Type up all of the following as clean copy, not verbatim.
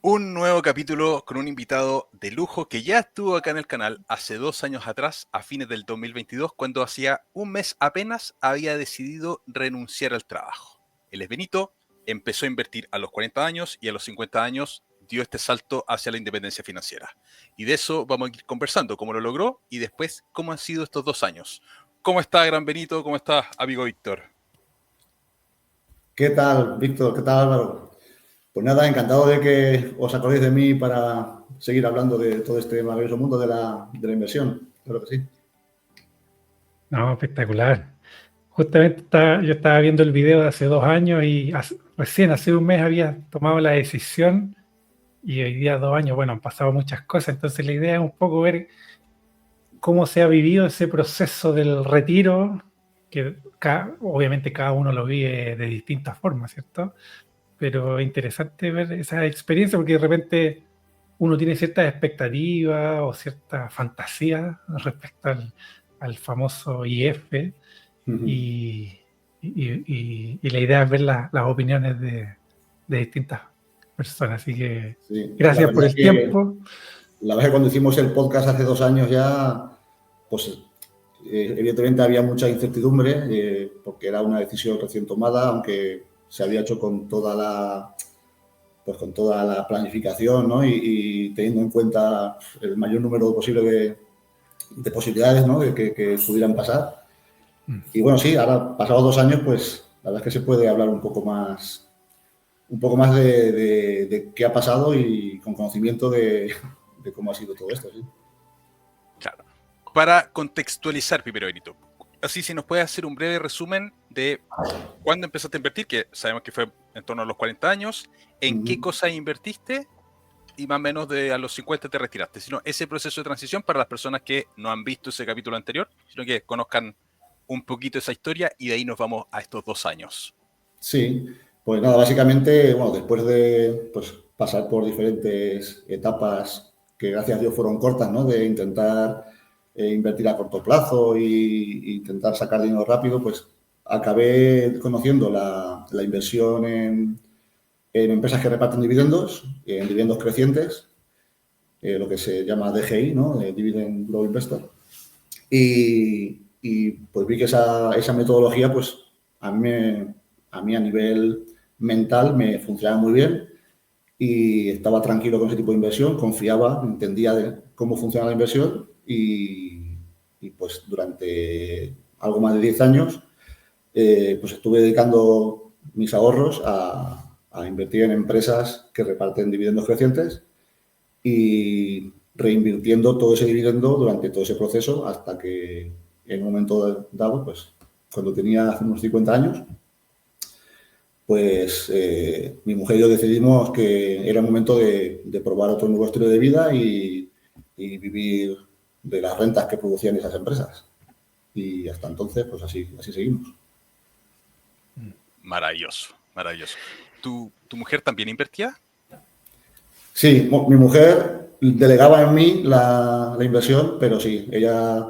Un nuevo capítulo con un invitado de lujo que ya estuvo acá en el canal hace 2 años atrás, a fines del 2022, cuando hacía un mes apenas había decidido renunciar al trabajo. Él es Benito, empezó a invertir a los 40 años y a los 50 años dio este salto hacia la independencia financiera. Y de eso vamos a ir conversando, cómo lo logró y después cómo han sido estos 2 años. ¿Cómo está, gran Benito? ¿Cómo está, amigo Víctor? ¿Qué tal, Víctor? ¿Qué tal, Álvaro? Pues nada, encantado de que os acordéis de mí para seguir hablando de todo este maravilloso mundo de la inversión. Claro que sí. No, espectacular. Justamente yo estaba viendo el video de hace 2 años y recién hace un mes había tomado la decisión y hoy día 2 años, bueno, han pasado muchas cosas, entonces la idea es un poco ver cómo se ha vivido ese proceso del retiro, que obviamente cada uno lo vive de distintas formas, ¿cierto? Pero es interesante ver esa experiencia porque de repente uno tiene ciertas expectativas o cierta fantasía respecto al famoso IF y, y la idea es ver las opiniones de distintas personas. Así que Sí, gracias por el tiempo. La verdad que cuando hicimos el podcast hace 2 años ya, pues evidentemente había mucha incertidumbre porque era una decisión recién tomada, aunque se había hecho con toda la planificación, ¿no? Y teniendo en cuenta el mayor número posible de posibilidades, ¿no? De que pudieran pasar. Y bueno, sí, ahora pasados 2 años, pues la verdad es que se puede hablar un poco más de qué ha pasado y con conocimiento de cómo ha sido todo esto, sí. Claro. Para contextualizar primero, Benito, así si nos puede hacer un breve resumen de cuándo empezaste a invertir, que sabemos que fue en torno a los 40 años, en qué cosas invertiste y más o menos a los 50 te retiraste, sino ese proceso de transición para las personas que no han visto ese capítulo anterior, sino que conozcan un poquito esa historia y de ahí nos vamos a estos 2 años. Sí, pues nada, básicamente, bueno, después de pues, pasar por diferentes etapas que gracias a Dios fueron cortas, ¿no? De intentar invertir a corto plazo e intentar sacar dinero rápido, pues acabé conociendo la inversión en empresas que reparten dividendos, en dividendos crecientes, lo que se llama DGI, ¿no? Dividend Growth Investor. Y pues vi que esa metodología, pues a mí a nivel mental me funcionaba muy bien y estaba tranquilo con ese tipo de inversión, confiaba, entendía de cómo funciona la inversión y pues durante algo más de 10 años pues estuve dedicando mis ahorros a invertir en empresas que reparten dividendos crecientes y reinvirtiendo todo ese dividendo durante todo ese proceso hasta que en un momento dado, pues cuando tenía unos 50 años, pues mi mujer y yo decidimos que era el momento de probar otro nuevo estilo de vida y vivir de las rentas que producían esas empresas. Y hasta entonces, pues así seguimos. Maravilloso, maravilloso. ¿Tu mujer también invertía? Sí, mi mujer delegaba en mí la inversión, pero sí, ella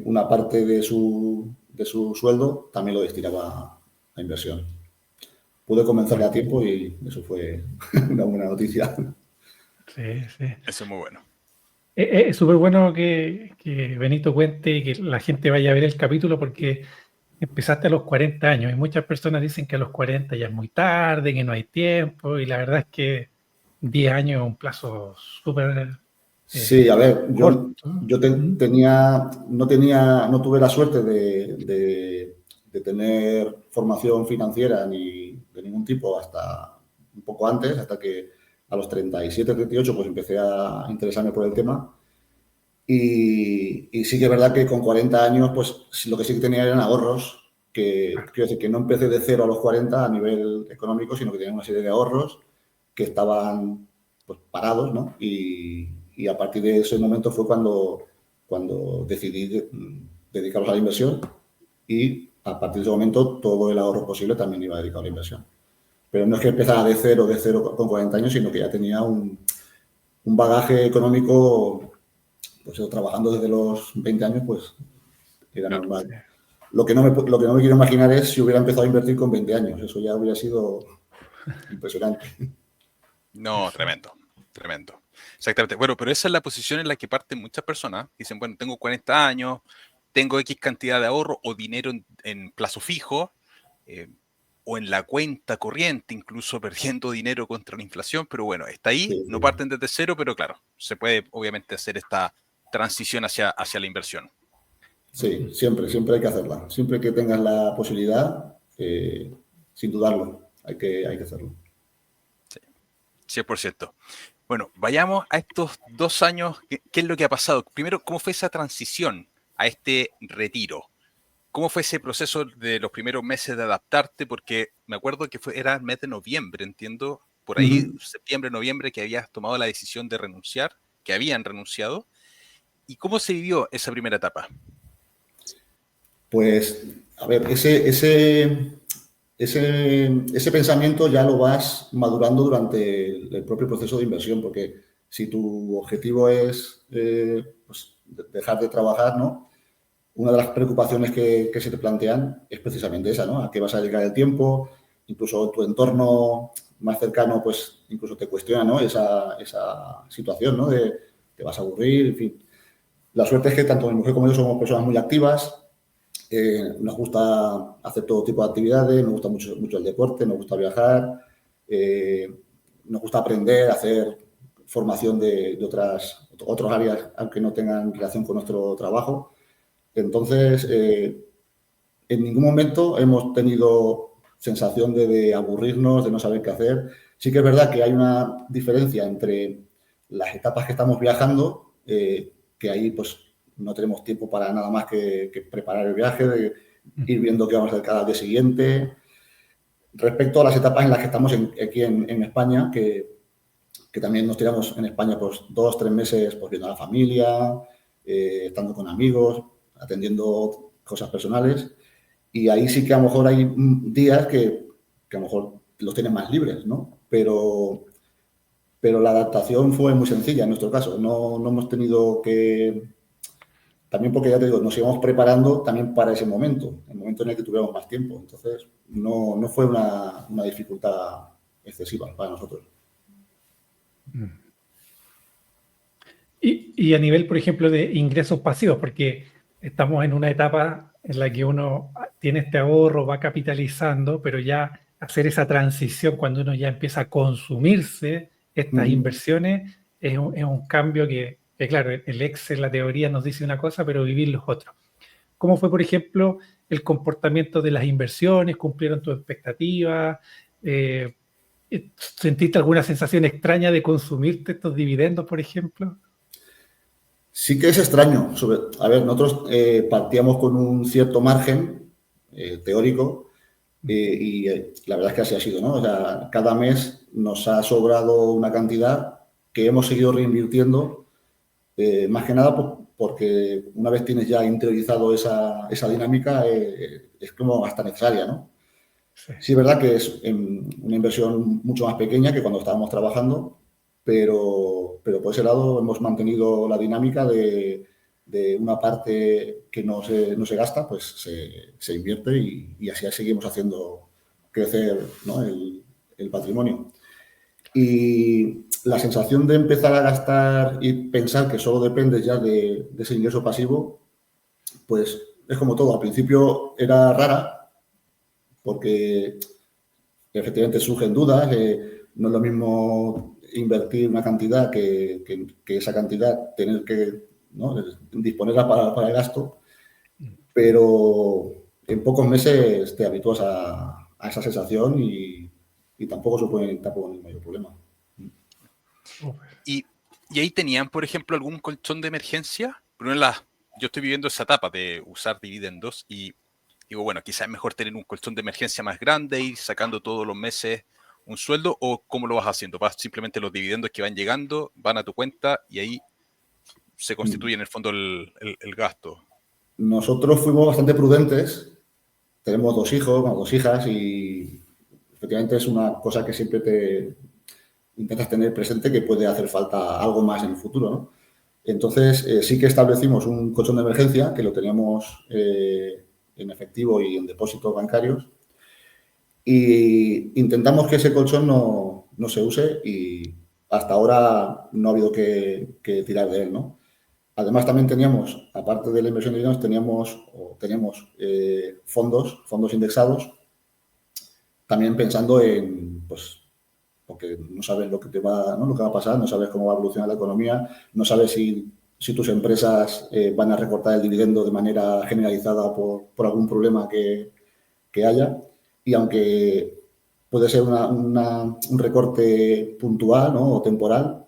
una parte de su sueldo también lo destinaba a inversión. Pude comenzarle a tiempo y eso fue una buena noticia. Sí, sí. Eso es muy bueno. Es súper bueno que Benito cuente y que la gente vaya a ver el capítulo porque empezaste a los 40 años y muchas personas dicen que a los 40 ya es muy tarde, que no hay tiempo y la verdad es que 10 años es un plazo súper Sí, a ver, corto. yo no tuve la suerte de tener formación financiera ni de ningún tipo hasta un poco antes, hasta que a los 37, 38 pues empecé a interesarme por el tema. Y sí que es verdad que con 40 años, pues lo que sí que tenía eran ahorros, quiero decir que no empecé de cero a los 40 a nivel económico, sino que tenía una serie de ahorros que estaban pues, parados, ¿no? Y a partir de ese momento fue cuando decidí dedicarlos a la inversión y a partir de ese momento todo el ahorro posible también iba dedicado a la inversión. Pero no es que empezara de cero con 40 años, sino que ya tenía un bagaje económico, pues trabajando desde los 20 años, pues era normal. Sí. Lo que no me quiero imaginar es si hubiera empezado a invertir con 20 años. Eso ya hubiera sido impresionante. No, tremendo, tremendo. Exactamente. Bueno, pero esa es la posición en la que parten muchas personas. Dicen, bueno, tengo 40 años, tengo X cantidad de ahorro o dinero en plazo fijo, eh, o en la cuenta corriente, incluso perdiendo dinero contra la inflación, pero bueno, está ahí, Sí, no sí. parten desde cero, pero claro, se puede obviamente hacer esta transición hacia la inversión. Sí, siempre, siempre hay que hacerla. Siempre que tengas la posibilidad, sin dudarlo, hay que hacerlo. Sí, 100%. Bueno, vayamos a estos 2 años. ¿Qué es lo que ha pasado? Primero, ¿cómo fue esa transición a este retiro? ¿Cómo fue ese proceso de los primeros meses de adaptarte? Porque me acuerdo que era el mes de noviembre, entiendo, por ahí, Ujú. septiembre, noviembre, que habías tomado la decisión de renunciar, que habían renunciado. ¿Y cómo se vivió esa primera etapa? Pues, a ver, ese pensamiento ya lo vas madurando durante el propio proceso de inversión, porque si tu objetivo es pues, dejar de trabajar, ¿no? Una de las preocupaciones que se te plantean es precisamente esa, ¿no? ¿A qué vas a dedicar el tiempo? Incluso tu entorno más cercano, pues incluso te cuestiona, ¿no? Esa situación, ¿no? De te vas a aburrir, en fin. La suerte es que tanto mi mujer como yo somos personas muy activas, nos gusta hacer todo tipo de actividades, nos gusta mucho, mucho el deporte, nos gusta viajar, eh, nos gusta aprender, hacer formación de otras áreas, aunque no tengan relación con nuestro trabajo. Entonces, en ningún momento hemos tenido sensación de aburrirnos, de no saber qué hacer. Sí que es verdad que hay una diferencia entre las etapas que estamos viajando, que ahí pues no tenemos tiempo para nada más que preparar el viaje, de ir viendo qué vamos a hacer cada día siguiente. Respecto a las etapas en las que estamos aquí en España, que también nos tiramos en España pues 2, 3 meses pues, viendo a la familia, estando con amigos, atendiendo cosas personales. Y ahí sí que a lo mejor hay días que a lo mejor los tienes más libres, ¿no? Pero la adaptación fue muy sencilla en nuestro caso. No hemos tenido que... También porque, ya te digo, nos íbamos preparando también para ese momento, el momento en el que tuviéramos más tiempo. Entonces, no fue una dificultad excesiva para nosotros. Y a nivel, por ejemplo, de ingresos pasivos, porque estamos en una etapa en la que uno tiene este ahorro, va capitalizando, pero ya hacer esa transición cuando uno ya empieza a consumirse estas inversiones es un cambio que, claro, el Excel, la teoría nos dice una cosa, pero vivir es otro. ¿Cómo fue, por ejemplo, el comportamiento de las inversiones? ¿Cumplieron tus expectativas? ¿Sentiste alguna sensación extraña de consumirte estos dividendos, por ejemplo? Sí que es extraño. A ver, nosotros partíamos con un cierto margen teórico la verdad es que así ha sido, ¿no? O sea, cada mes nos ha sobrado una cantidad que hemos seguido reinvirtiendo, más que nada porque una vez tienes ya interiorizado esa dinámica, es como hasta necesaria, ¿no? Sí. Sí, es verdad que es una inversión mucho más pequeña que cuando estábamos trabajando, pero por ese lado hemos mantenido la dinámica de una parte que no se gasta, pues se invierte y así seguimos haciendo crecer, ¿no? el patrimonio. Y la sensación de empezar a gastar y pensar que solo dependes ya de ese ingreso pasivo, pues es como todo. Al principio era rara porque efectivamente surgen dudas. No es lo mismo invertir una cantidad que esa cantidad tener que, ¿no? disponerla para el gasto, pero en pocos meses te habitúas a esa sensación y tampoco supone tampoco ningún mayor problema. Y, y ahí tenían, por ejemplo, algún colchón de emergencia. Pero yo estoy viviendo esa etapa de usar dividendos y digo, bueno, quizás es mejor tener un colchón de emergencia más grande, ir sacando todos los meses un sueldo, o cómo lo vas haciendo. Vas simplemente los dividendos que van llegando, van a tu cuenta y ahí se constituye en el fondo el gasto. Nosotros fuimos bastante prudentes. Tenemos 2 hijos, bueno, 2 hijas y efectivamente es una cosa que siempre te intentas tener presente que puede hacer falta algo más en el futuro, ¿no? Entonces, sí que establecimos un colchón de emergencia que lo teníamos en efectivo y en depósitos bancarios y intentamos que ese colchón no no se use y hasta ahora no ha habido que tirar de él, ¿no? Además, también teníamos, aparte de la inversión de dividendos, tenemos fondos indexados, también pensando en, pues, porque no sabes lo que va a pasar, no sabes cómo va a evolucionar la economía, no sabes si tus empresas van a recortar el dividendo de manera generalizada por algún problema que haya. Y aunque puede ser un recorte puntual, ¿no?, o temporal,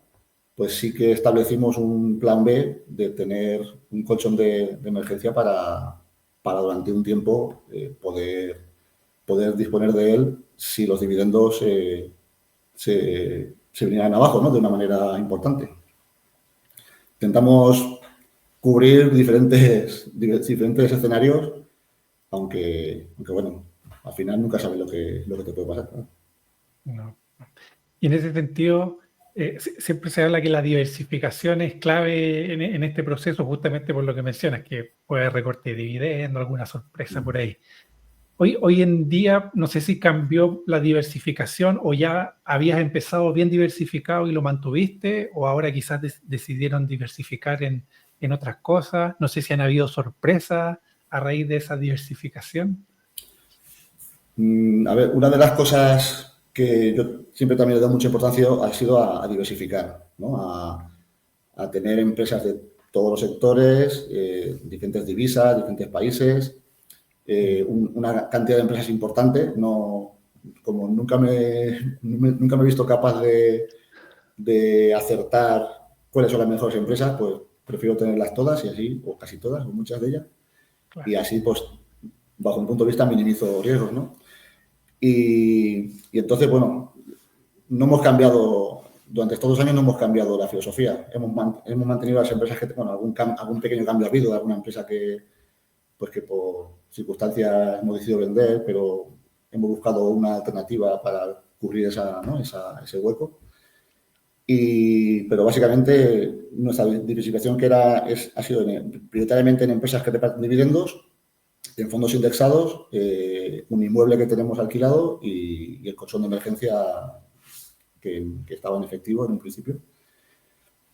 pues sí que establecimos un plan B de tener un colchón de emergencia para durante un tiempo poder disponer de él si los dividendos se vinieran abajo, ¿no?, de una manera importante. Intentamos cubrir diferentes escenarios, aunque bueno, al final nunca sabes lo que te puede pasar, ¿no? No. Y en ese sentido, siempre se habla que la diversificación es clave en este proceso, justamente por lo que mencionas, que puede haber recorte de dividendo, alguna sorpresa por ahí. Hoy en día, no sé si cambió la diversificación o ya habías empezado bien diversificado y lo mantuviste, o ahora quizás decidieron diversificar en otras cosas. No sé si han habido sorpresas a raíz de esa diversificación. A ver, una de las cosas que yo siempre también le doy mucha importancia ha sido a diversificar, ¿no? A tener empresas de todos los sectores, diferentes divisas, diferentes países, una cantidad de empresas importante. Como nunca me he visto capaz de acertar cuáles son las mejores empresas, pues prefiero tenerlas todas y así, o casi todas, o muchas de ellas. Claro. Y así, pues, bajo mi punto de vista, minimizo riesgos, ¿no? Y entonces, bueno, no hemos cambiado, durante estos 2 años no hemos cambiado la filosofía. Hemos mantenido las empresas que, bueno, algún pequeño cambio ha habido de alguna empresa que por circunstancias hemos decidido vender, pero hemos buscado una alternativa para cubrir ese hueco. Pero básicamente nuestra diversificación ha sido prioritariamente en empresas que reparten dividendos, en fondos indexados, un inmueble que tenemos alquilado y el colchón de emergencia que estaba en efectivo en un principio.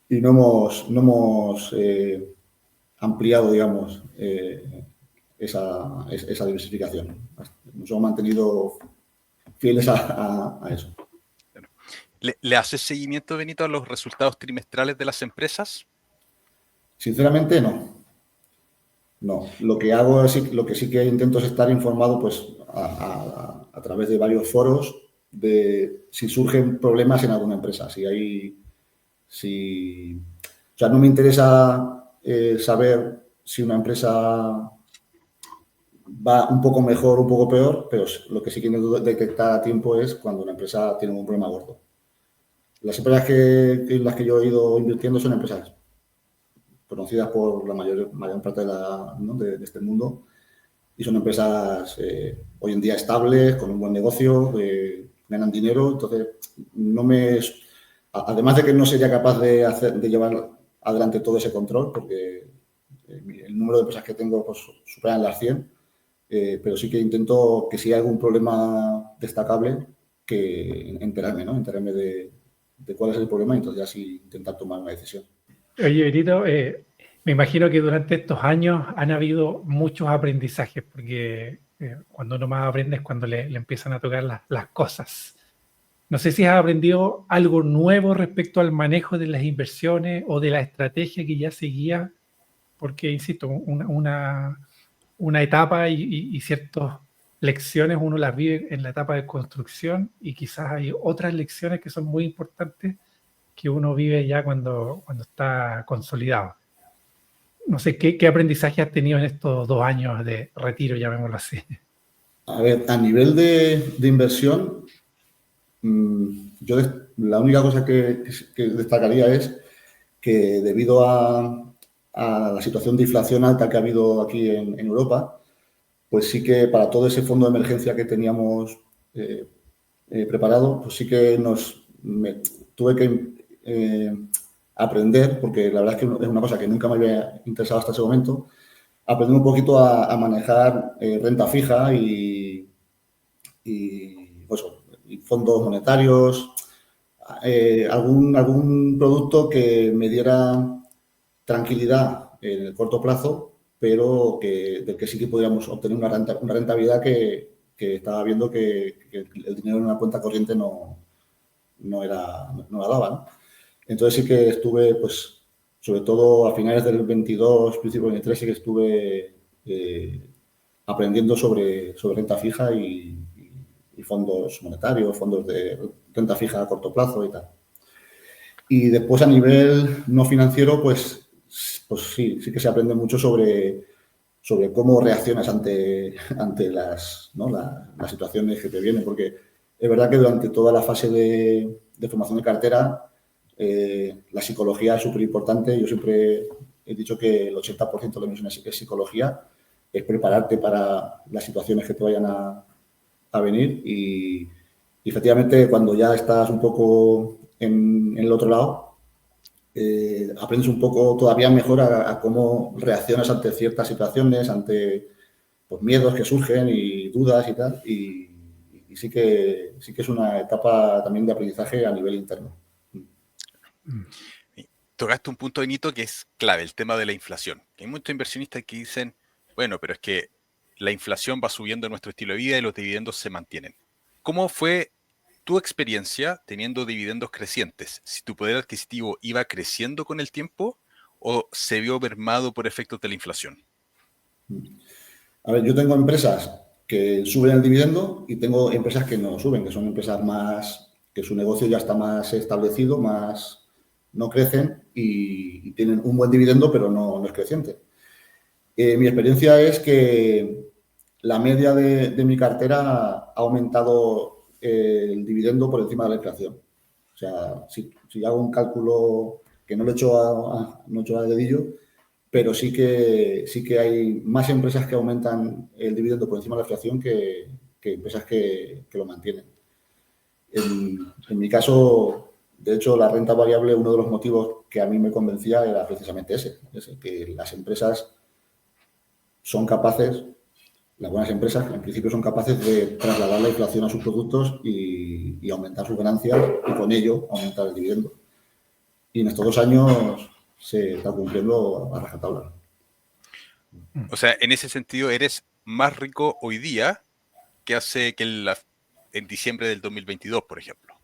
Y no hemos ampliado, digamos, esa diversificación. Nos hemos mantenido fieles a eso. ¿Le haces seguimiento, Benito, a los resultados trimestrales de las empresas? Sinceramente, no. No. Lo que sí que intento es estar informado, pues, a través de varios foros de si surgen problemas en alguna empresa. O sea, no me interesa saber si una empresa va un poco mejor o un poco peor, pero lo que sí que intento detectar a tiempo es cuando una empresa tiene un problema gordo. Las empresas en las que yo he ido invirtiendo son empresas conocidas por la mayor parte de este mundo y son empresas hoy en día estables, con un buen negocio, ganan dinero. Entonces, además de que no sería capaz de llevar adelante todo ese control, porque el número de empresas que tengo, pues, superan las 100, pero sí que intento que si hay algún problema destacable, que enterarme de cuál es el problema y entonces ya sí intentar tomar una decisión. Oye, Benito, me imagino que durante estos años han habido muchos aprendizajes, porque cuando uno más aprende es cuando le empiezan a tocar las cosas. No sé si has aprendido algo nuevo respecto al manejo de las inversiones o de la estrategia que ya seguía, porque, insisto, una etapa y ciertas lecciones uno las vive en la etapa de construcción y quizás hay otras lecciones que son muy importantes que uno vive ya cuando está consolidado. No sé, ¿qué aprendizaje has tenido en estos 2 años de retiro, llamémoslo así? A ver, a nivel de inversión, yo la única cosa que destacaría es que debido a la situación de inflación alta que ha habido aquí en Europa, pues sí que para todo ese fondo de emergencia que teníamos preparado, pues sí que tuve que aprender, porque la verdad es que es una cosa que nunca me había interesado hasta ese momento, aprender un poquito a manejar renta fija y fondos monetarios, algún producto que me diera tranquilidad en el corto plazo, pero del que sí que podíamos obtener una rentabilidad que estaba viendo que el dinero en una cuenta corriente no la daba, ¿no? Entonces sí que estuve, pues, sobre todo a finales del 22, principio del 23, sí que estuve aprendiendo sobre renta fija y fondos monetarios, fondos de renta fija a corto plazo y tal. Y después a nivel no financiero, pues sí que se aprende mucho sobre cómo reaccionas ante las situaciones que te vienen, porque es verdad que durante toda la fase de formación de cartera la psicología es súper importante. Yo siempre he dicho que el 80% de la misión es psicología, es prepararte para las situaciones que te vayan a venir y efectivamente cuando ya estás un poco en el otro lado, aprendes un poco todavía mejor a cómo reaccionas ante ciertas situaciones, ante pues, miedos que surgen y dudas y tal. Y sí que es una etapa también de aprendizaje a nivel interno. Tocaste un punto, Benito, que es clave, el tema de la inflación. Hay muchos inversionistas que dicen, bueno, pero es que la inflación va subiendo en nuestro estilo de vida y los dividendos se mantienen. ¿Cómo fue tu experiencia teniendo dividendos crecientes? Si tu poder adquisitivo iba creciendo con el tiempo o se vio mermado por efectos de la inflación. A ver, yo tengo empresas que suben el dividendo y tengo empresas que no suben, que son empresas más, que su negocio ya está más establecido, no crecen y tienen un buen dividendo, pero no es creciente. Mi experiencia es que la media de mi cartera ha aumentado el dividendo por encima de la inflación. O sea, si hago un cálculo que no lo he hecho no he hecho a dedillo, pero sí que hay más empresas que aumentan el dividendo por encima de la inflación que empresas que lo mantienen. En mi caso, de hecho, la renta variable, uno de los motivos que a mí me convencía era precisamente ese que las empresas son capaces, las buenas empresas en principio son capaces de trasladar la inflación a sus productos y aumentar sus ganancias y con ello aumentar el dividendo. Y en estos 2 años se está cumpliendo a rajatabla. O sea, en ese sentido, eres más rico hoy día que en diciembre del 2022, por ejemplo.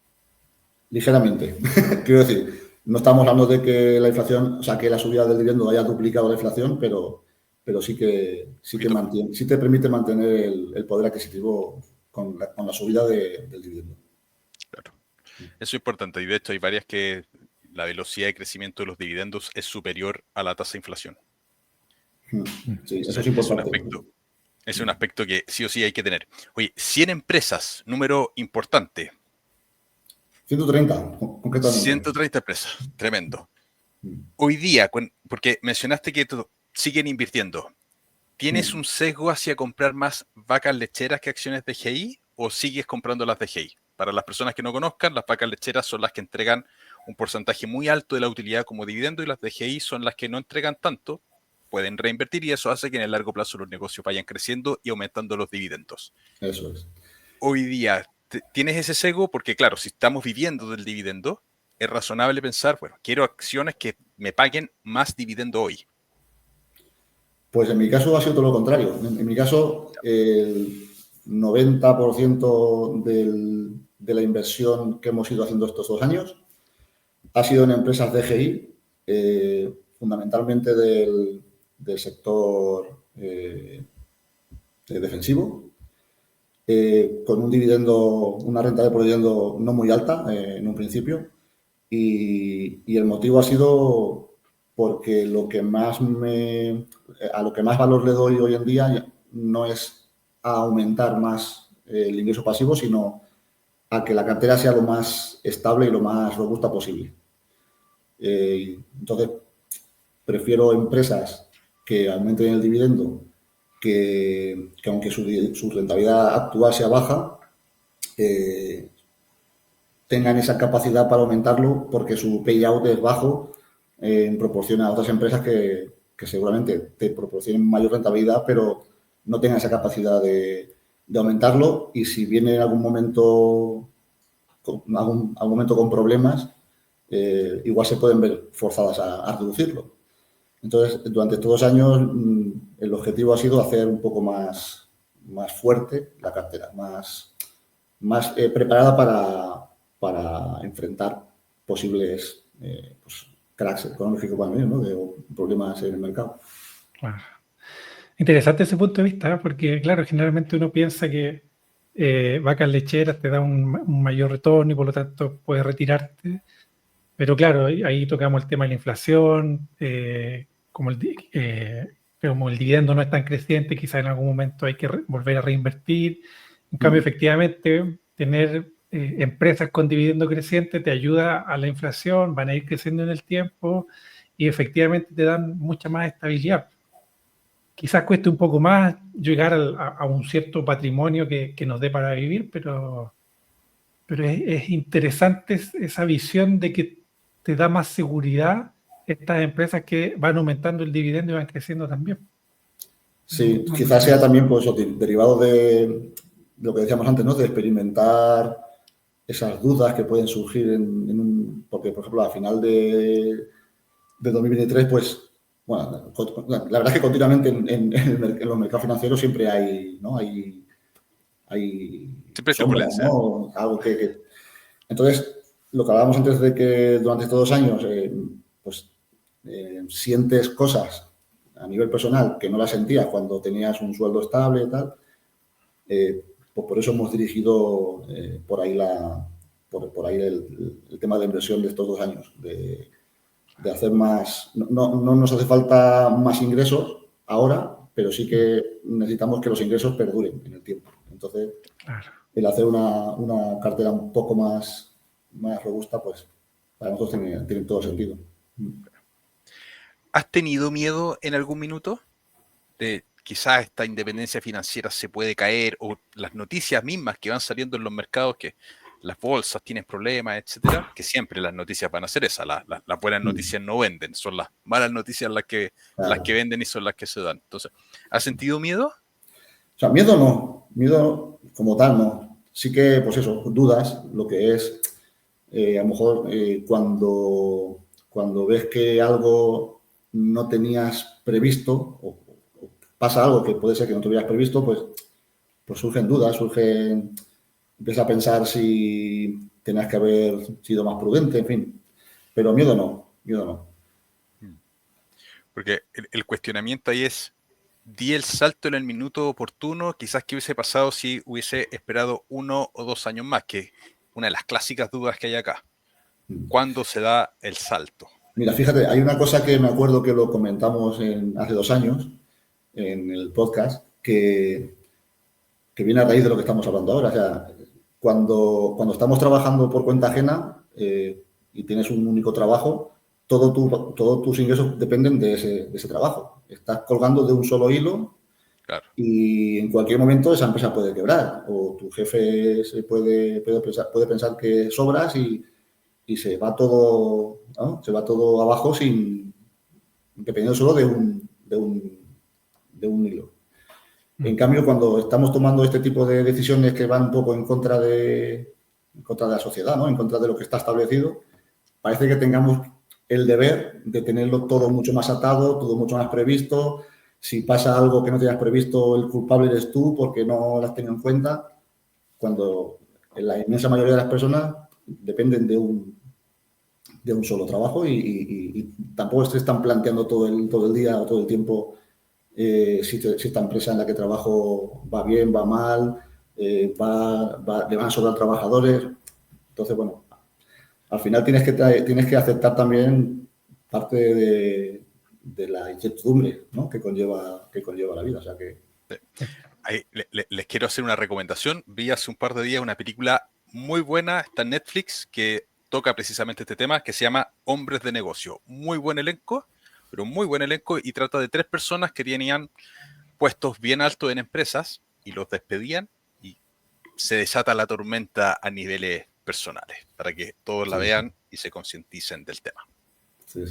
Ligeramente. Quiero decir, no estamos hablando de que la inflación, o sea, que la subida del dividendo haya duplicado la inflación, pero sí que mantiene, sí te permite mantener el poder adquisitivo con la subida del dividendo. Claro. Eso es importante. Y de hecho hay varias que la velocidad de crecimiento de los dividendos es superior a la tasa de inflación. Sí, eso es importante. Es un aspecto que sí o sí hay que tener. Oye, 100 empresas, número importante. 130, concretamente. 130 empresas, tremendo. Hoy día, porque mencionaste que siguen invirtiendo, ¿tienes un sesgo hacia comprar más vacas lecheras que acciones de GI o sigues comprando las de GI? Para las personas que no conozcan, las vacas lecheras son las que entregan un porcentaje muy alto de la utilidad como dividendo y las de GI son las que no entregan tanto, pueden reinvertir y eso hace que en el largo plazo los negocios vayan creciendo y aumentando los dividendos. Eso es. Hoy día, ¿tienes ese sesgo? Porque claro, si estamos viviendo del dividendo, es razonable pensar, bueno, quiero acciones que me paguen más dividendo hoy. Pues en mi caso ha sido todo lo contrario. En mi caso, el 90% de la inversión que hemos ido haciendo estos 2 años ha sido en empresas DGI, fundamentalmente del sector defensivo, con un dividendo, una renta de por dividendo no muy alta en un principio. Y el motivo ha sido porque a lo que más valor le doy hoy en día no es a aumentar más el ingreso pasivo, sino a que la cartera sea lo más estable y lo más robusta posible. Entonces, prefiero empresas que aumenten el dividendo, que aunque su rentabilidad actual sea baja, tengan esa capacidad para aumentarlo porque su payout es bajo en proporción a otras empresas que seguramente te proporcionen mayor rentabilidad, pero no tengan esa capacidad de aumentarlo y si viene en algún momento algún momento con problemas, igual se pueden ver forzadas a reducirlo. Entonces, durante estos 2 años, el objetivo ha sido hacer un poco más fuerte la cartera, más preparada para enfrentar posibles pues, cracks económicos también, ¿no? O problemas en el mercado. Claro. Interesante ese punto de vista, porque claro, generalmente uno piensa que vacas lecheras te dan un mayor retorno y por lo tanto puedes retirarte. Pero claro, ahí tocamos el tema de la inflación, como el dividendo no es tan creciente, quizás en algún momento hay que volver a reinvertir. En cambio, efectivamente, tener empresas con dividendo creciente te ayuda a la inflación, van a ir creciendo en el tiempo y efectivamente te dan mucha más estabilidad. Quizás cueste un poco más llegar a un cierto patrimonio que nos dé para vivir, pero es interesante esa visión de que te da más seguridad estas empresas que van aumentando el dividendo y van creciendo también. Sí, quizás sea también pues, derivado de lo que decíamos antes, ¿no? De experimentar esas dudas que pueden surgir porque, por ejemplo, a final de 2023, pues, bueno, la verdad es que continuamente en los mercados financieros siempre hay, ¿no? Hay Siempre hay sombras, turbulencia. ¿no? Algo que... Entonces, lo que hablábamos antes de que durante estos 2 años, pues, sientes cosas a nivel personal que no las sentías cuando tenías un sueldo estable y tal, pues por eso hemos dirigido por ahí el tema de inversión de estos 2 años, de hacer más... No nos hace falta más ingresos ahora, pero sí que necesitamos que los ingresos perduren en el tiempo. Entonces, Claro. el hacer una cartera un poco más robusta, pues para nosotros tiene todo sentido. ¿Has tenido miedo en algún minuto de quizás esta independencia financiera se puede caer o las noticias mismas que van saliendo en los mercados, que las bolsas tienen problemas, etcétera? Que siempre las noticias van a ser esas, las buenas noticias no venden, son las malas noticias las que venden y son las que se dan. Entonces, ¿has sentido miedo? O sea, miedo no, miedo como tal no. Sí que, pues eso, dudas, lo que es, a lo mejor cuando ves que algo no tenías previsto o pasa algo que puede ser que no te hubieras previsto, pues surgen dudas, empiezas a pensar si tenías que haber sido más prudente, en fin. Pero miedo no. Porque el cuestionamiento ahí es, di el salto en el minuto oportuno, quizás qué hubiese pasado si hubiese esperado 1 o 2 años más, que una de las clásicas dudas que hay acá. ¿Cuándo se da el salto? Mira, fíjate, hay una cosa que me acuerdo que lo comentamos hace 2 años en el podcast, que viene a raíz de lo que estamos hablando ahora. O sea, cuando estamos trabajando por cuenta ajena y tienes un único trabajo, todos tus ingresos dependen de ese trabajo. Estás colgando de un solo hilo. Claro. Y en cualquier momento esa empresa puede quebrar o tu jefe puede pensar que sobras y se va todo, ¿no? Se va todo abajo dependiendo solo de un hilo. En cambio, cuando estamos tomando este tipo de decisiones que van un poco en contra de la sociedad, ¿no? En contra de lo que está establecido, parece que tengamos el deber de tenerlo todo mucho más atado, todo mucho más previsto. Si pasa algo que no tenías previsto, el culpable eres tú porque no lo has tenido en cuenta, cuando la inmensa mayoría de las personas dependen de un solo trabajo y tampoco se están planteando todo el día o todo el tiempo si esta empresa en la que trabajo va bien, va mal, le van a sobrar trabajadores. Entonces, bueno, al final tienes que aceptar también parte de la incertidumbre, ¿no? que conlleva la vida. O sea que... Ahí, les quiero hacer una recomendación. Vi hace un par de días una película muy buena, está en Netflix, que toca precisamente este tema, que se llama Hombres de Negocio. Muy buen elenco, pero muy buen elenco, y trata de 3 personas que tenían puestos bien altos en empresas y los despedían y se desata la tormenta a niveles personales, para que todos la vean y se concienticen del tema. Sí.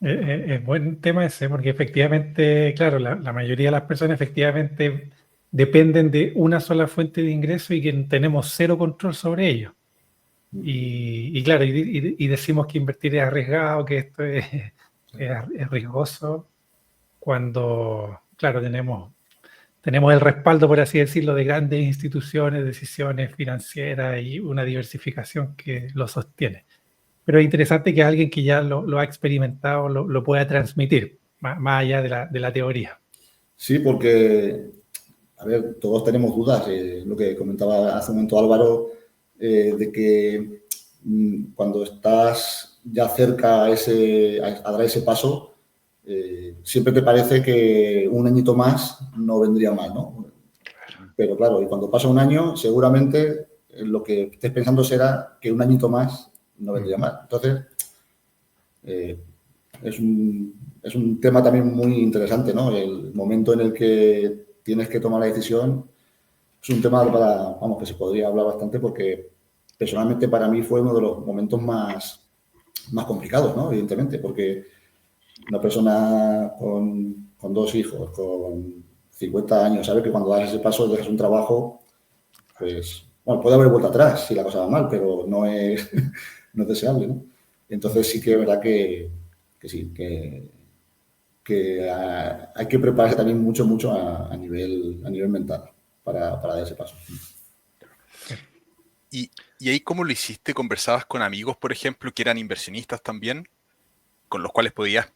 Es buen tema ese, porque efectivamente, claro, la mayoría de las personas efectivamente dependen de una sola fuente de ingreso y que tenemos cero control sobre ello. Y claro, y decimos que invertir es arriesgado, que esto es riesgoso, cuando, claro, tenemos el respaldo, por así decirlo, de grandes instituciones, decisiones financieras y una diversificación que lo sostiene. Pero es interesante que alguien que ya lo ha experimentado lo pueda transmitir, más allá de la teoría. Sí, porque, a ver, todos tenemos dudas. Lo que comentaba hace un momento Álvaro, de que cuando estás ya cerca a dar ese paso, siempre te parece que un añito más no vendría mal, ¿no? Pero claro, y cuando pasa un año, seguramente lo que estés pensando será que un añito más no vendría mal. Entonces, es un tema también muy interesante, ¿no? El momento en el que tienes que tomar la decisión es un tema que se podría hablar bastante, porque personalmente para mí fue uno de los momentos más complicados, ¿no? Evidentemente, porque una persona con 2 hijos, con 50 años, sabe que cuando das ese paso, dejas un trabajo, pues, bueno, puede haber vuelta atrás si la cosa va mal, pero no es deseable, ¿no? Entonces sí que es verdad que sí, que hay que prepararse también mucho a nivel mental para dar ese paso. ¿Y ahí cómo lo hiciste? ¿Conversabas con amigos, por ejemplo, que eran inversionistas también, con los cuales podías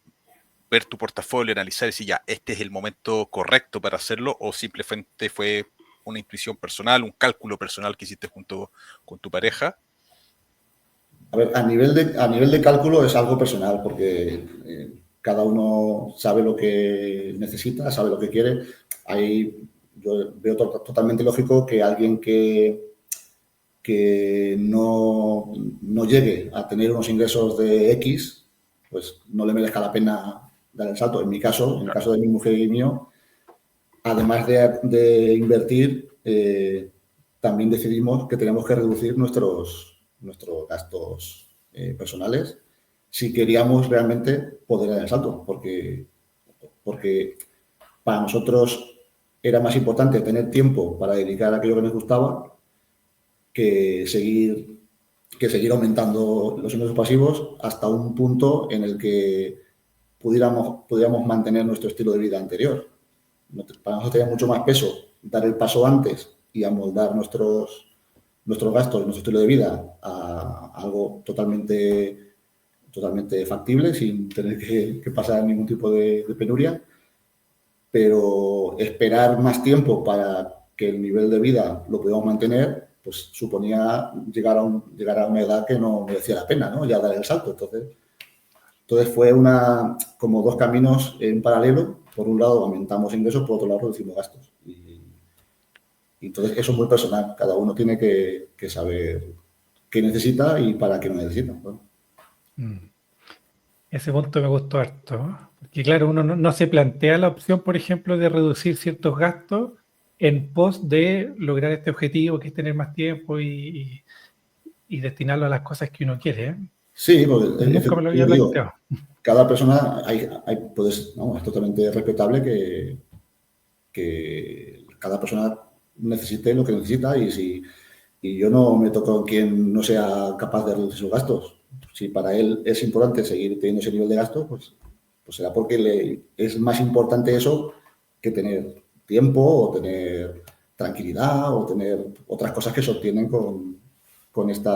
ver tu portafolio, analizar y decir, ya, este es el momento correcto para hacerlo, o simplemente fue una intuición personal, un cálculo personal que hiciste junto con tu pareja? A ver, a nivel de cálculo es algo personal, porque cada uno sabe lo que necesita, sabe lo que quiere. Yo veo totalmente lógico que alguien que no llegue a tener unos ingresos de X, pues no le merezca la pena dar el salto. En mi caso, en el caso de mi mujer y mío, además de invertir, también decidimos que tenemos que reducir nuestros gastos personales si queríamos realmente poder dar el salto, porque para nosotros era más importante tener tiempo para dedicar a aquello que nos gustaba que seguir aumentando los ingresos pasivos hasta un punto en el que pudiéramos mantener nuestro estilo de vida anterior. Para nosotros tenía mucho más peso dar el paso antes y amoldar nuestros gastos, nuestro estilo de vida a algo totalmente factible, sin tener que pasar ningún tipo de penuria, pero esperar más tiempo para que el nivel de vida lo pudiéramos mantener, pues suponía llegar a una edad que no merecía la pena, ¿no? Ya dar el salto. Entonces fue como 2 caminos en paralelo. Por un lado aumentamos ingresos, por otro lado reducimos gastos. Y entonces eso es muy personal. Cada uno tiene que saber qué necesita y para qué no necesita, ¿no? Ese punto me gustó harto, ¿no? Porque claro, uno no se plantea la opción, por ejemplo, de reducir ciertos gastos en pos de lograr este objetivo, que es tener más tiempo y destinarlo a las cosas que uno quiere, ¿eh? Sí, porque Nunca me lo había planteado. cada persona es totalmente respetable que cada persona necesite lo que necesita, y yo no me toco con quien no sea capaz de reducir sus gastos. Si para él es importante seguir teniendo ese nivel de gasto, pues será porque es más importante eso que tener tiempo o tener tranquilidad o tener otras cosas que se obtienen con este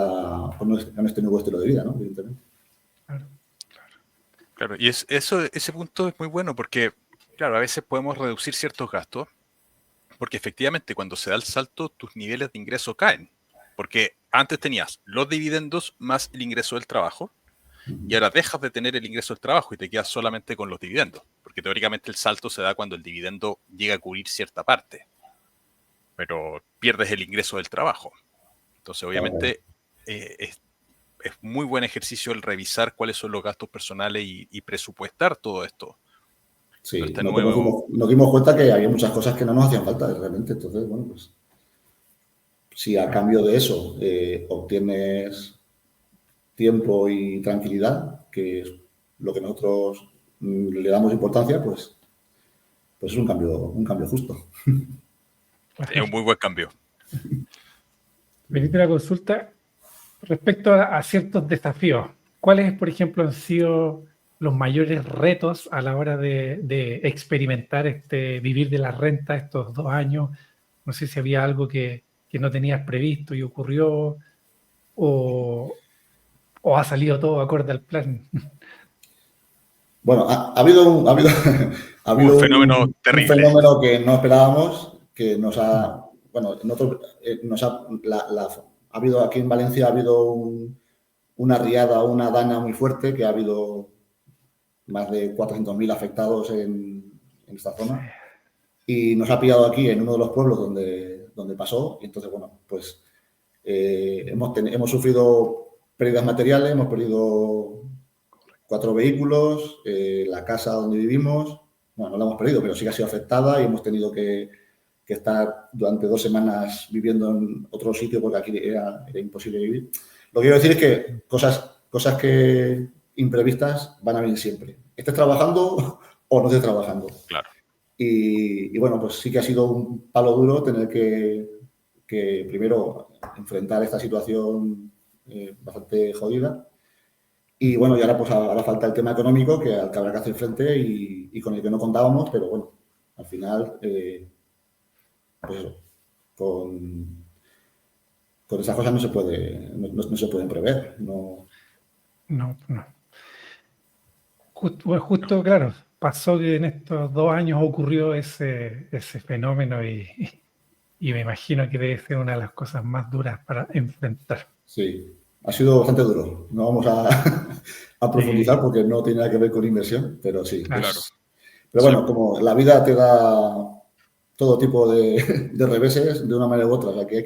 nuevo estilo de vida, ¿no? Evidentemente. Claro, y ese punto es muy bueno porque, claro, a veces podemos reducir ciertos gastos, porque efectivamente cuando se da el salto tus niveles de ingreso caen, porque antes tenías los dividendos más el ingreso del trabajo, y ahora dejas de tener el ingreso del trabajo y te quedas solamente con los dividendos, porque teóricamente el salto se da cuando el dividendo llega a cubrir cierta parte, pero pierdes el ingreso del trabajo. Entonces, obviamente, es muy buen ejercicio el revisar cuáles son los gastos personales y presupuestar todo esto. Sí, nos dimos cuenta que había muchas cosas que no nos hacían falta realmente. Entonces, bueno, pues si a cambio de eso obtienes tiempo y tranquilidad, que es lo que nosotros le damos importancia, pues es un cambio justo. Es un muy buen cambio. Benito, una consulta respecto a ciertos desafíos. ¿Cuáles, por ejemplo, han sido los mayores retos a la hora de experimentar vivir de la renta estos 2 años? No sé si había algo que no tenías previsto y ocurrió, o ha salido todo acorde al plan. Bueno, ha habido un, ha habido Un fenómeno un terrible. fenómeno que no esperábamos, que nos ha, bueno, ha habido aquí en Valencia, ha habido una riada, una dana muy fuerte, que ha habido más de 400.000 afectados en esta zona. Y nos ha pillado aquí en uno de los pueblos donde pasó. Y entonces, bueno, pues hemos sufrido pérdidas materiales, hemos perdido 4 vehículos, la casa donde vivimos, bueno, no la hemos perdido, pero sí que ha sido afectada y hemos tenido que estar durante 2 semanas viviendo en otro sitio porque aquí era imposible vivir. Lo que quiero decir es que cosas que imprevistas van a venir siempre. Estés trabajando o no estés trabajando. Claro. Y bueno, pues sí que ha sido un palo duro tener que primero enfrentar esta situación bastante jodida. Y bueno, y ahora pues ahora falta el tema económico que habrá que hacer frente y con el que no contábamos, pero bueno, al final, pues eso, con esas cosas no se pueden prever. No. No. Justo, claro, pasó que en estos 2 años ocurrió ese fenómeno y me imagino que debe ser una de las cosas más duras para enfrentar. Sí, ha sido bastante duro. No vamos a profundizar porque no tiene nada que ver con inversión, pero sí. Claro. Pero bueno, como la vida te da todo tipo de reveses de una manera u otra, o sea que hay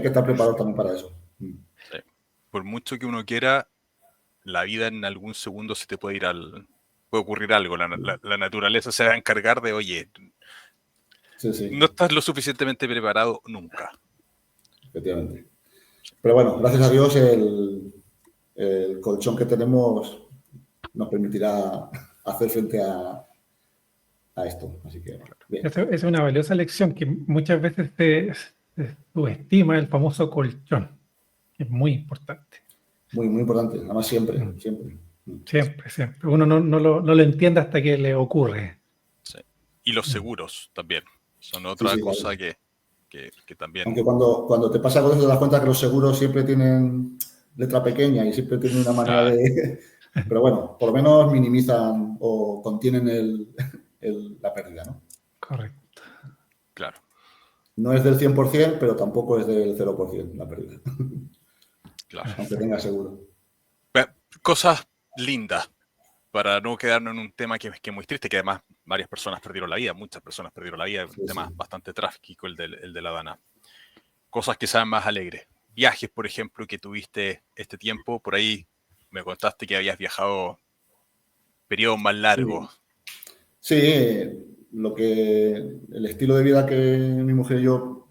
que estar preparado también para eso. Sí. Por mucho que uno quiera, la vida en algún segundo se te puede puede ocurrir algo. La naturaleza se va a encargar de, oye, sí. No estás lo suficientemente preparado nunca. Efectivamente. Pero bueno, gracias a Dios el colchón que tenemos nos permitirá hacer frente a esto. Así que, bien. Es una valiosa lección que muchas veces se subestima, el famoso colchón, que es muy importante. Muy, muy importante. Además, siempre. Siempre. Uno no lo entiende hasta que le ocurre. Sí. Y los seguros también. Son otra cosa claro. que también... Aunque cuando te pasa con eso te das cuenta que los seguros siempre tienen letra pequeña y siempre tienen una manera de... Pero bueno, por lo menos minimizan o contienen la pérdida, ¿no? Correcto. Claro. No es del 100%, pero tampoco es del 0% la pérdida. Claro. Aunque tenga seguro. Cosas lindas, para no quedarnos en un tema que es muy triste, que además varias personas perdieron la vida, muchas personas perdieron la vida, un tema bastante trágico el de la dana. Cosas que sean más alegres. Viajes, por ejemplo, que tuviste este tiempo, por ahí me contaste que habías viajado periodos más largos. Sí, el estilo de vida que mi mujer y yo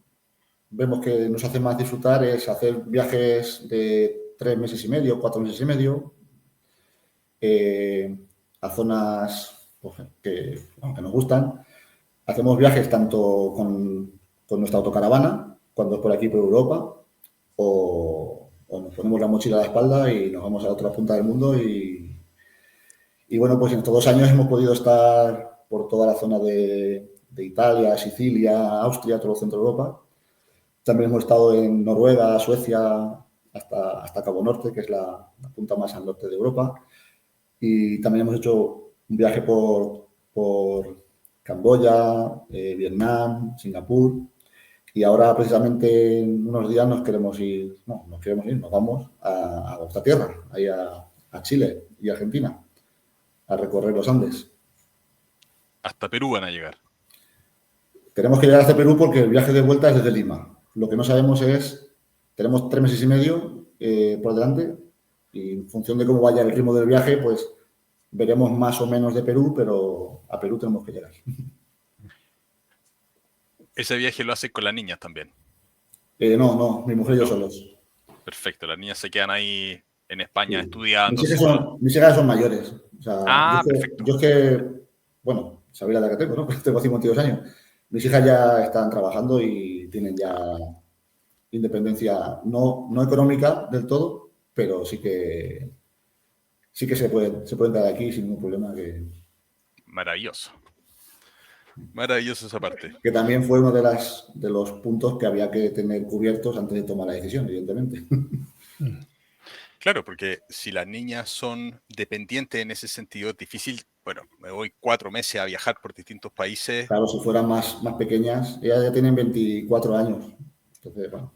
vemos que nos hace más disfrutar es hacer viajes de 3 meses y medio, 4 meses y medio, a zonas pues, que nos gustan. Hacemos viajes tanto con nuestra autocaravana, cuando es por aquí, por Europa, o nos ponemos la mochila a la espalda y nos vamos a la otra punta del mundo. Y bueno, pues en estos 2 años hemos podido estar por toda la zona de Italia, Sicilia, Austria, todo el centro de Europa. También hemos estado en Noruega, Suecia, hasta Cabo Norte, que es la punta más al norte de Europa. Y también hemos hecho un viaje por Camboya, Vietnam, Singapur. Y ahora, precisamente, en unos días nos vamos a vuestra tierra, ahí a Chile y Argentina, a recorrer los Andes. Hasta Perú van a llegar. Tenemos que llegar hasta Perú porque el viaje de vuelta es desde Lima. Lo que no sabemos es, tenemos 3 meses y medio por delante y en función de cómo vaya el ritmo del viaje, pues veremos más o menos de Perú, pero a Perú tenemos que llegar. ¿Ese viaje lo hace con las niñas también? No, mi mujer y yo solos. Perfecto, las niñas se quedan ahí en España estudiando. Mis hijas son mayores. O sea, perfecto. Yo es que, bueno, sabéis la edad que tengo, ¿no? Tengo 52 años. Mis hijas ya están trabajando y tienen ya independencia, no económica del todo, pero sí que se pueden quedar aquí sin ningún problema, Maravilloso. Maravilloso esa parte. que también fue uno de los puntos que había que tener cubiertos antes de tomar la decisión, evidentemente. Claro, porque si las niñas son dependientes en ese sentido, es difícil. Bueno, me voy 4 meses a viajar por distintos países. Claro, si fueran más pequeñas, ellas ya tienen 24 años. Entonces, bueno.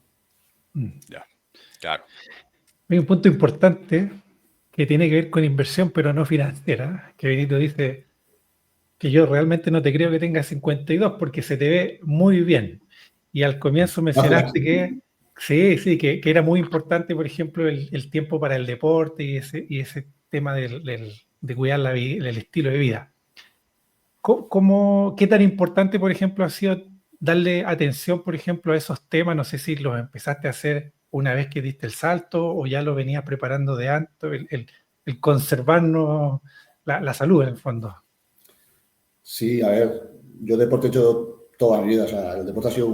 Ya, claro. Hay un punto importante que tiene que ver con inversión, pero no financiera, que Benito dice que yo realmente no te creo que tengas 52 porque se te ve muy bien. Y al comienzo mencionaste que sí, que era muy importante, por ejemplo, el tiempo para el deporte y ese tema de cuidar el estilo de vida. ¿Qué tan importante, por ejemplo, ha sido darle atención, por ejemplo, a esos temas? No sé si los empezaste a hacer una vez que diste el salto o ya lo venías preparando de antes, el conservarnos la salud en el fondo. Sí, a ver, yo deporte he hecho toda mi vida. O sea, el deporte ha sido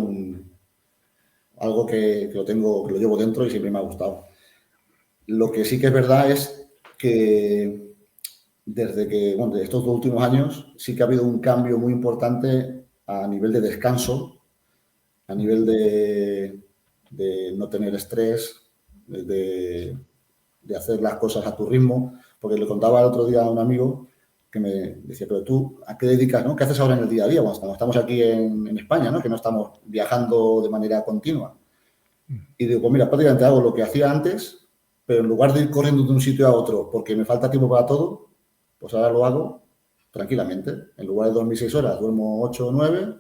algo que lo llevo dentro y siempre me ha gustado. Lo que sí que es verdad es que de estos 2 últimos años, sí que ha habido un cambio muy importante a nivel de descanso, a nivel de no tener estrés, de hacer las cosas a tu ritmo. Porque le contaba el otro día a un amigo que me decía, pero tú, ¿a qué dedicas, no? ¿Qué haces ahora en el día a día? Cuando estamos aquí en España, ¿no? Que no estamos viajando de manera continua. Y digo, pues mira, prácticamente hago lo que hacía antes, pero en lugar de ir corriendo de un sitio a otro porque me falta tiempo para todo, pues ahora lo hago tranquilamente. En lugar de dormir 6 horas, duermo 8 o 9.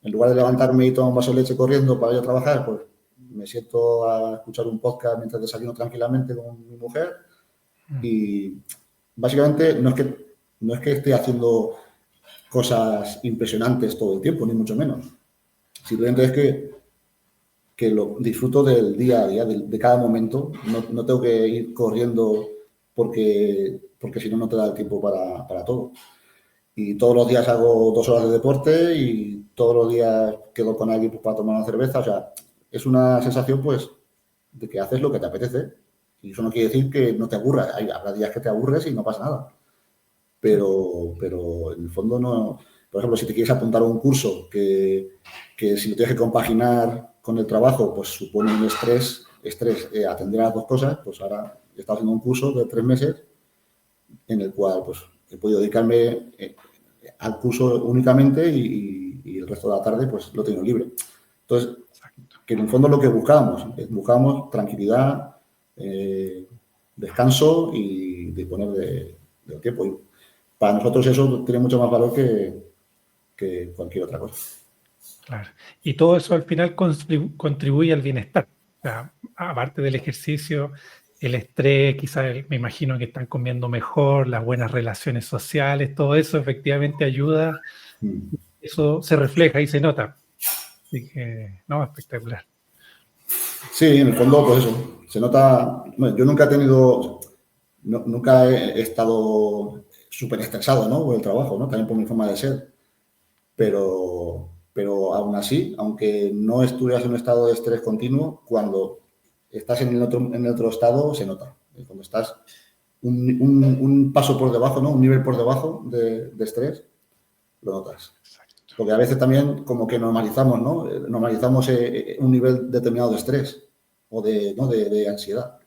En lugar de levantarme y tomar un vaso de leche corriendo para ir a trabajar, pues me siento a escuchar un podcast mientras desayuno tranquilamente con mi mujer. Y básicamente no es que esté haciendo cosas impresionantes todo el tiempo, ni mucho menos. Simplemente es que lo disfruto del día a día, de cada momento. No tengo que ir corriendo porque si no, no te da el tiempo para todo. Y todos los días hago 2 horas de deporte y todos los días quedo con alguien pues, para tomar una cerveza. O sea, es una sensación pues de que haces lo que te apetece. Y eso no quiere decir que no te aburras. Habrá días que te aburres y no pasa nada. Pero en el fondo no. Por ejemplo, si te quieres apuntar a un curso que si lo tienes que compaginar con el trabajo, pues supone un estrés atender a las 2 cosas, pues ahora he estado haciendo un curso de 3 meses en el cual pues he podido dedicarme al curso únicamente y el resto de la tarde pues lo tengo libre. Entonces, que en el fondo lo que buscábamos tranquilidad, descanso y disponer del tiempo. Y para nosotros eso tiene mucho más valor que cualquier otra cosa. Claro. Y todo eso al final contribuye al bienestar. O sea, aparte del ejercicio, el estrés, quizás me imagino que están comiendo mejor, las buenas relaciones sociales, todo eso efectivamente ayuda. Eso se refleja y se nota. Así que, no, espectacular. Sí, en el fondo, pues eso, se nota. Bueno, yo nunca nunca he estado súper estresado, ¿no? Por el trabajo, ¿no? También por mi forma de ser. Pero aún así, aunque no estuvieras en un estado de estrés continuo, cuando estás en el otro estado, se nota. Cuando estás un paso por debajo, ¿no? Un nivel por debajo de estrés, lo notas. Porque a veces también como que normalizamos, ¿no? Normalizamos un nivel determinado de estrés o de ansiedad.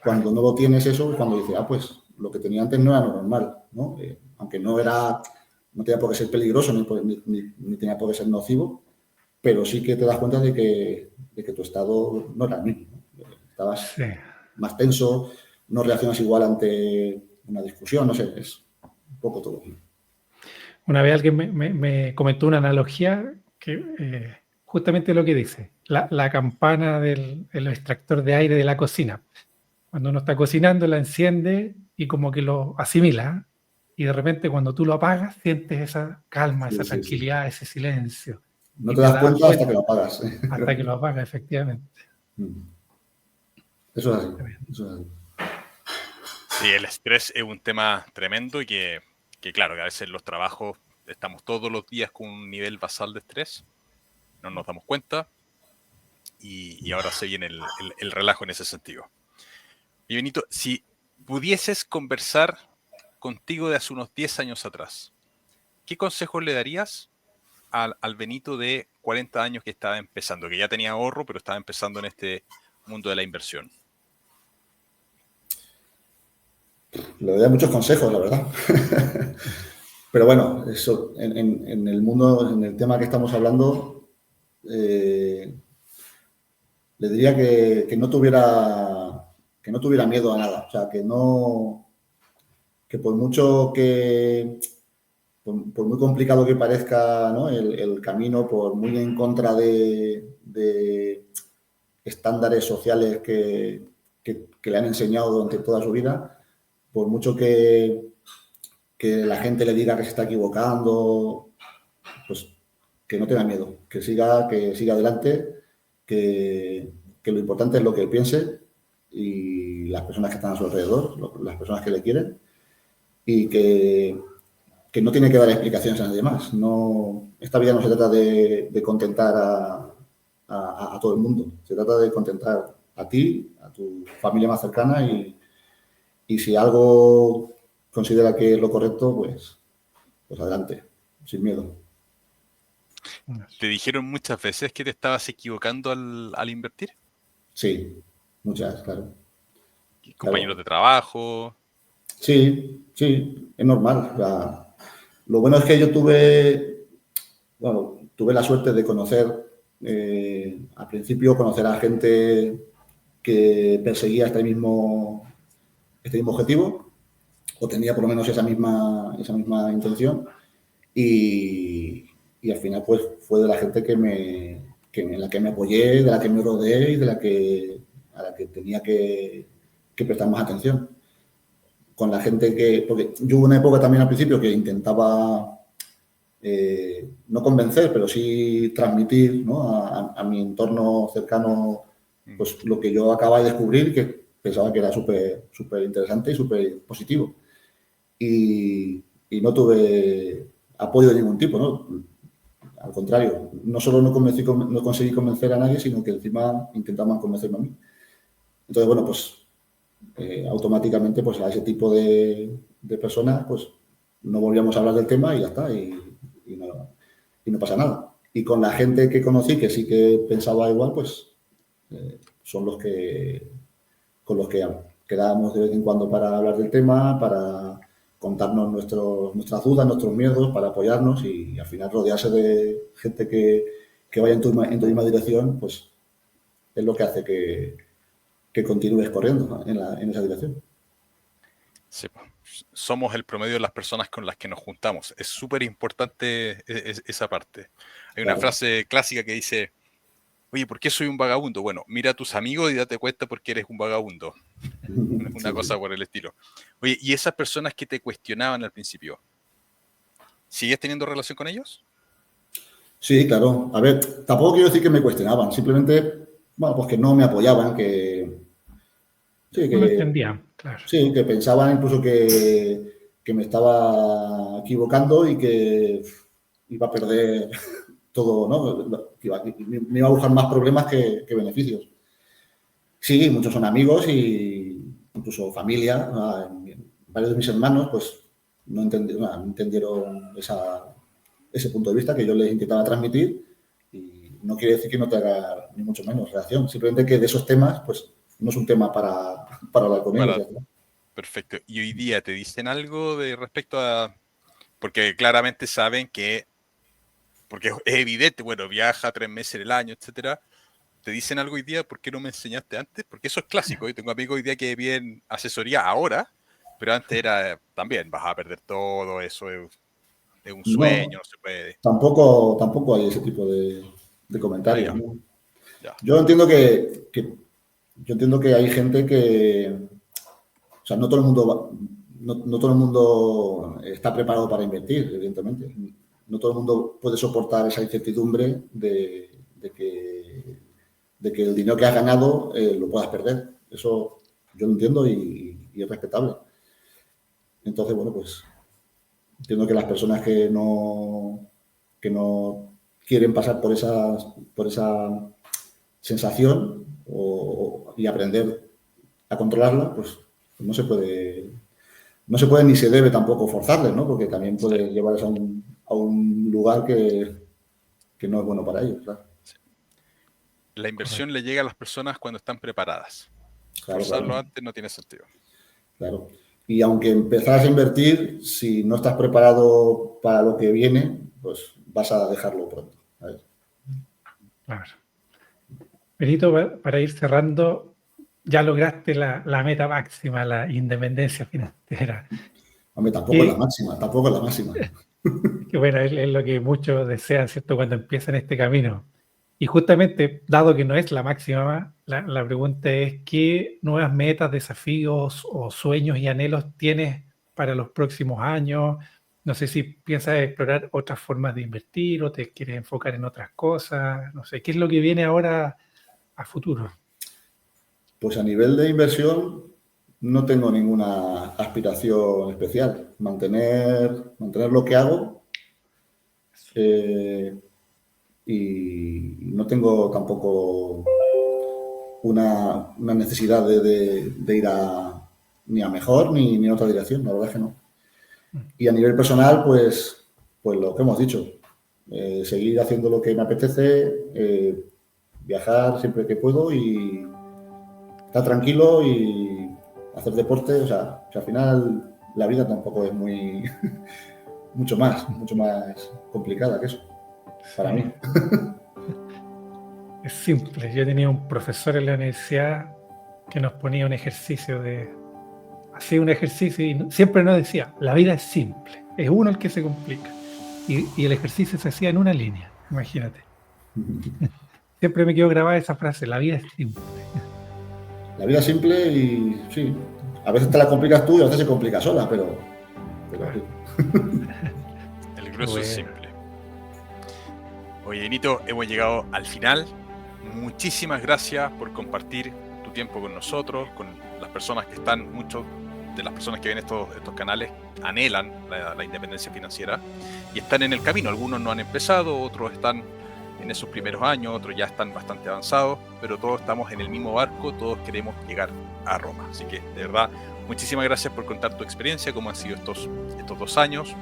Cuando no lo tienes eso, cuando dices, pues lo que tenía antes no era normal, ¿no? Aunque no tenía por qué ser peligroso ni tenía por qué ser nocivo, pero sí que te das cuenta de que tu estado no era el mismo, ¿no? Estabas más tenso, no reaccionas igual ante una discusión, no sé, es un poco todo. Una vez alguien me comentó una analogía que justamente lo que dice, la campana del extractor de aire de la cocina. Cuando uno está cocinando, la enciende y como que lo asimila. Y de repente cuando tú lo apagas, sientes esa calma, esa tranquilidad, ese silencio. No Y te das cuenta hasta que lo apagas. Hasta que lo apagas, efectivamente. Eso es así. Sí, el estrés es un tema tremendo y que claro, que a veces los trabajos estamos todos los días con un nivel basal de estrés, no nos damos cuenta y ahora se viene el relajo en ese sentido. Y Benito, si pudieses conversar contigo de hace unos 10 años atrás, ¿qué consejos le darías al Benito de 40 años que estaba empezando, que ya tenía ahorro, pero estaba empezando en este mundo de la inversión? Le doy muchos consejos, la verdad. Pero bueno, eso, en el mundo, en el tema que estamos hablando, le diría que no tuviera miedo a nada. O sea, que por mucho por muy complicado que parezca, ¿no?, el camino, por muy en contra de estándares sociales que le han enseñado durante toda su vida, por mucho que la gente le diga que se está equivocando, pues que no tenga miedo, que siga adelante, que lo importante es lo que él piense y las personas que están a su alrededor, las personas que le quieren, y que no tiene que dar explicaciones a nadie más. No, esta vida no se trata de contentar a todo el mundo, se trata de contentar a ti, a tu familia más cercana, y si algo considera que es lo correcto, pues adelante, sin miedo. ¿Te dijeron muchas veces que te estabas equivocando al invertir? Sí, muchas, claro. ¿Compañeros Claro. de trabajo? Sí, es normal. O sea, lo bueno es que yo tuve la suerte de conocer, al principio, conocer a gente que perseguía este mismo objetivo, o tenía por lo menos esa misma intención, y al final pues fue de la gente en la que me apoyé, de la que me rodeé y a la que tenía que prestar más atención. Con la gente porque yo hubo una época también al principio que intentaba no convencer, pero sí transmitir, ¿no?, a mi entorno cercano, pues lo que yo acababa de descubrir y que pensaba que era súper interesante y súper positivo. Y no tuve apoyo de ningún tipo, ¿no? Al contrario, no solo no conseguí convencer a nadie, sino que encima intentaban convencerme a mí. Entonces, bueno, pues automáticamente pues a ese tipo de personas pues no volvíamos a hablar del tema y ya está, y no pasa nada. Y con la gente que conocí que sí que pensaba igual, pues son con los que quedábamos de vez en cuando para hablar del tema, para contarnos nuestras dudas, nuestros miedos, para apoyarnos, y al final rodearse de gente que vaya en tu misma dirección, pues es lo que hace que continúes corriendo, ¿no?, en esa dirección. Sí, somos el promedio de las personas con las que nos juntamos. Es súper importante esa parte. Hay una Claro. frase clásica que dice: oye, ¿por qué soy un vagabundo? Bueno, mira a tus amigos y date cuenta por qué eres un vagabundo. Una cosa por el estilo. Oye, ¿y esas personas que te cuestionaban al principio, sigues teniendo relación con ellos? Sí, claro. A ver, tampoco quiero decir que me cuestionaban, simplemente, bueno, pues que no me apoyaban, No entendía, claro. sí, que pensaban incluso que me estaba equivocando y que iba a perder todo, ¿no? Me iba a buscar más problemas que beneficios. Sí, muchos son amigos y incluso familia. Varios de mis hermanos, pues, no entendieron ese punto de vista que yo les intentaba transmitir, y no quiere decir que no te haga ni mucho menos reacción. Simplemente que de esos temas, pues, no es un tema para hablar con ellos. Perfecto. ¿Y hoy día te dicen algo de respecto a...? Porque claramente saben que... Porque es evidente, bueno, viaja 3 meses en el año, etcétera. ¿Te dicen algo hoy día? ¿Por qué no me enseñaste antes? Porque eso es clásico. Yo tengo amigos hoy día que piden asesoría ahora, pero antes era también, vas a perder todo, eso es un No, sueño, no se puede. tampoco hay ese tipo de Ah, comentarios, ya, ¿no? ya. Yo entiendo yo entiendo que hay gente que, o sea, no todo el mundo no todo el mundo está preparado para invertir, evidentemente. No todo el mundo puede soportar esa incertidumbre de que el dinero que has ganado lo puedas perder. Eso yo lo entiendo y es respetable. Entonces, bueno, pues Entiendo que las personas que no quieren pasar por esa sensación y aprender a controlarla, pues no se puede ni se debe tampoco forzarles, ¿no? Porque también puede llevarles a un lugar que no es bueno para ellos, claro. La inversión le llega a las personas cuando están preparadas. Claro, Forzarlo claro. antes no tiene sentido. Claro. Y aunque empezaras a invertir, si no estás preparado para lo que viene, pues vas a dejarlo pronto. ¿Sabes? Claro. Benito, para ir cerrando, ya lograste la meta máxima, la independencia financiera. Hombre, tampoco es la máxima, tampoco es la máxima. Que bueno, es lo que muchos desean, ¿cierto? Cuando empiezan este camino. Y justamente, dado que no es la máxima, la pregunta es, ¿qué nuevas metas, desafíos o sueños y anhelos tienes para los próximos años? No sé si piensas explorar otras formas de invertir o te quieres enfocar en otras cosas. No sé, ¿qué es lo que viene ahora a futuro? Pues a nivel de inversión no tengo ninguna aspiración especial. Mantener lo que hago y no tengo tampoco una necesidad de ir ni a mejor ni a otra dirección, la verdad es que no. Y a nivel personal, pues lo que hemos dicho, seguir haciendo lo que me apetece, viajar siempre que puedo y estar tranquilo y hacer deporte. O sea, que al final la vida tampoco es mucho más complicada que eso, para mí. Es simple. Yo tenía un profesor en la universidad que nos ponía un ejercicio hacía un ejercicio y siempre nos decía, la vida es simple, es uno el que se complica. Y el ejercicio se hacía en una línea, imagínate. Siempre me quedó grabada esa frase, la vida es simple. La vida es simple y sí, a veces te la complicas tú y a veces se complica sola, pero sí. El grueso es simple. Oye, Benito, hemos llegado al final. Muchísimas gracias por compartir tu tiempo con nosotros, con las personas que están, muchos de las personas que ven estos canales anhelan la independencia financiera y están en el camino. Algunos no han empezado, otros están en esos primeros años, otros ya están bastante avanzados, pero todos estamos en el mismo barco, todos queremos llegar a Roma. Así que, de verdad, muchísimas gracias por contar tu experiencia, cómo han sido estos 2 años.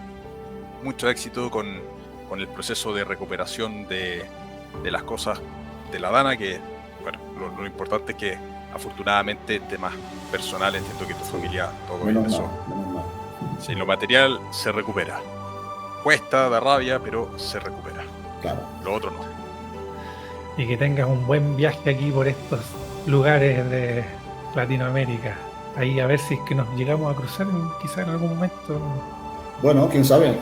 Mucho éxito con el proceso de recuperación de las cosas de la Dana, que, bueno, lo importante es que afortunadamente temas personales, entiendo que tu familia, todo eso. Sí, lo material se recupera. Cuesta, da rabia, pero se recupera. Claro. Lo otro no. Y que tengas un buen viaje aquí por estos lugares de Latinoamérica. Ahí a ver si es que nos llegamos a cruzar quizá en algún momento. Bueno, quién sabe.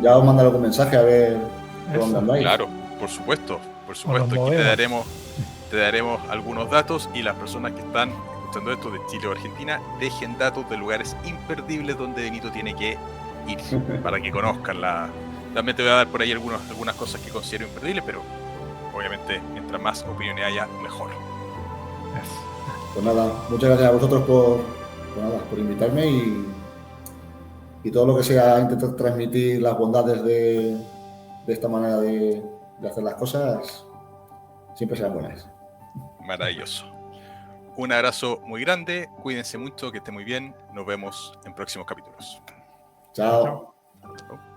Ya os mandaré algún mensaje a ver dónde andáis. Claro, por supuesto. Aquí te daremos algunos datos y las personas que están escuchando esto de Chile o Argentina, dejen datos de lugares imperdibles donde Benito tiene que ir para que conozcan También te voy a dar por ahí algunas cosas que considero imperdibles, pero obviamente mientras más opiniones haya, mejor. Pues nada, muchas gracias a vosotros por invitarme y todo lo que sea intentar transmitir las bondades de esta manera de hacer las cosas siempre serán buenas. Maravilloso. Un abrazo muy grande, cuídense mucho, que esté muy bien. Nos vemos en próximos capítulos. Chao. Chao.